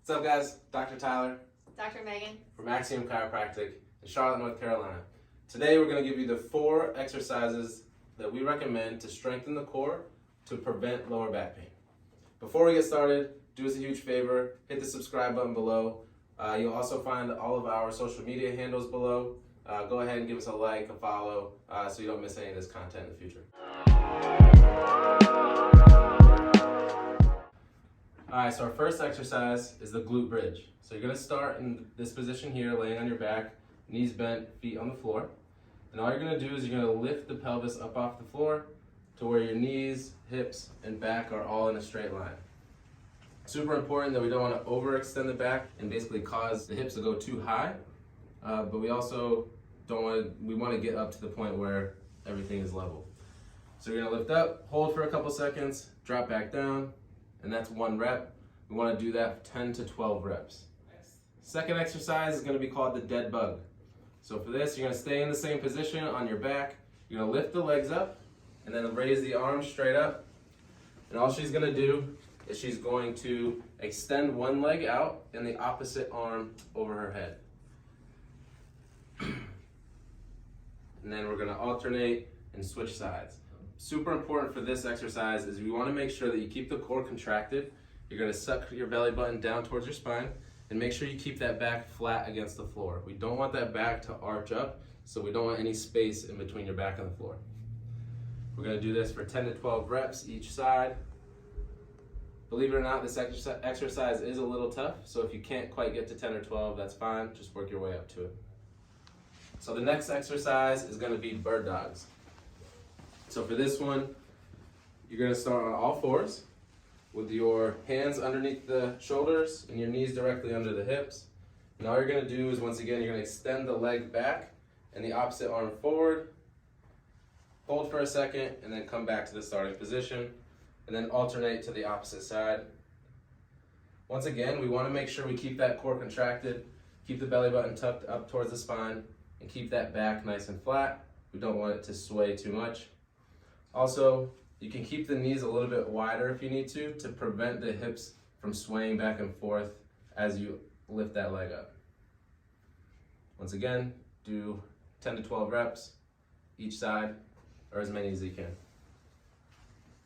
What's up, guys? Dr. Tyler. Dr. Megan. From Axiom Chiropractic in Charlotte, North Carolina. Today we're going to give you the 4 exercises that we recommend to strengthen the core to prevent lower back pain. Before we get started, do us a huge favor, hit the subscribe button below. You'll also find all of our social media handles below. Go ahead and give us a like, a follow, so you don't miss any of this content in the future. Alright, so our first exercise is the glute bridge. So you're going to start in this position here, laying on your back, knees bent, feet on the floor. And all you're going to do is you're going to lift the pelvis up off the floor to where your knees, hips, and back are all in a straight line. Super important that we don't want to overextend the back and basically cause the hips to go too high, but we also we want to get up to the point where everything is level. So you're going to lift up, hold for a couple seconds, drop back down, and that's 1 rep. We want to do that 10 to 12 reps. Second exercise is going to be called the dead bug. So for this, you're going to stay in the same position on your back. You're going to lift the legs up and then raise the arms straight up. And all she's going to do is she's going to extend one leg out and the opposite arm over her head. And then we're going to alternate and switch sides. Super important for this exercise is we want to make sure that you keep the core contracted. You're going to suck your belly button down towards your spine and make sure you keep that back flat against the floor. We don't want that back to arch up, so we don't want any space in between your back and the floor. We're going to do this for 10 to 12 reps each side. Believe it or not, this exercise is a little tough, so if you can't quite get to 10 or 12, that's fine. Just work your way up to it. So the next exercise is going to be bird dogs. So for this one, you're going to start on all fours with your hands underneath the shoulders and your knees directly under the hips. And all you're going to do is, once again, you're going to extend the leg back and the opposite arm forward. Hold for a second and then come back to the starting position and then alternate to the opposite side. Once again, we want to make sure we keep that core contracted, keep the belly button tucked up towards the spine, and keep that back nice and flat. We don't want it to sway too much. Also, you can keep the knees a little bit wider if you need to prevent the hips from swaying back and forth as you lift that leg up. Once again, do 10 to 12 reps each side, or as many as you can.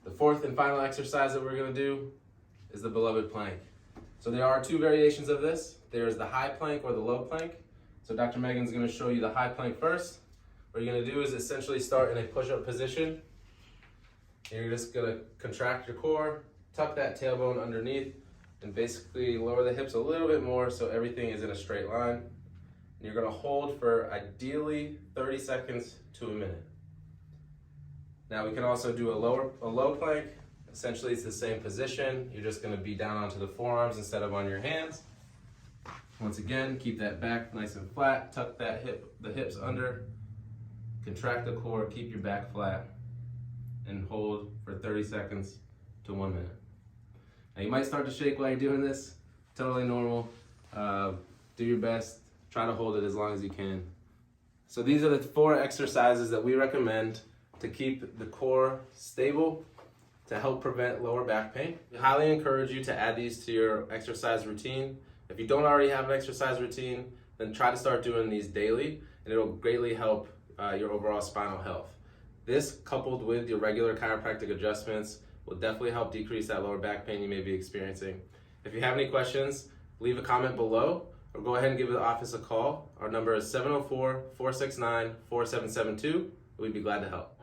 The fourth and final exercise that we're going to do is the beloved plank. So there are 2 variations of this. There's the high plank or the low plank. So Dr. Megan's going to show you the high plank first. What you're going to do is essentially start in a push-up position. You're just going to contract your core, tuck that tailbone underneath, and basically lower the hips a little bit more so everything is in a straight line. And you're going to hold for ideally 30 seconds to a minute. Now we can also do a low plank. Essentially it's the same position. You're just going to be down onto the forearms instead of on your hands. Once again, keep that back nice and flat, tuck the hips under, contract the core, keep your back flat, and hold for 30 seconds to 1 minute. Now you might start to shake while you're doing this, totally normal. Do your best, try to hold it as long as you can. So these are the 4 exercises that we recommend to keep the core stable to help prevent lower back pain. We highly encourage you to add these to your exercise routine. If you don't already have an exercise routine, then try to start doing these daily, and it'll greatly help your overall spinal health. This, coupled with your regular chiropractic adjustments, will definitely help decrease that lower back pain you may be experiencing. If you have any questions, leave a comment below or go ahead and give the office a call. Our number is 704-469-4772. We'd be glad to help.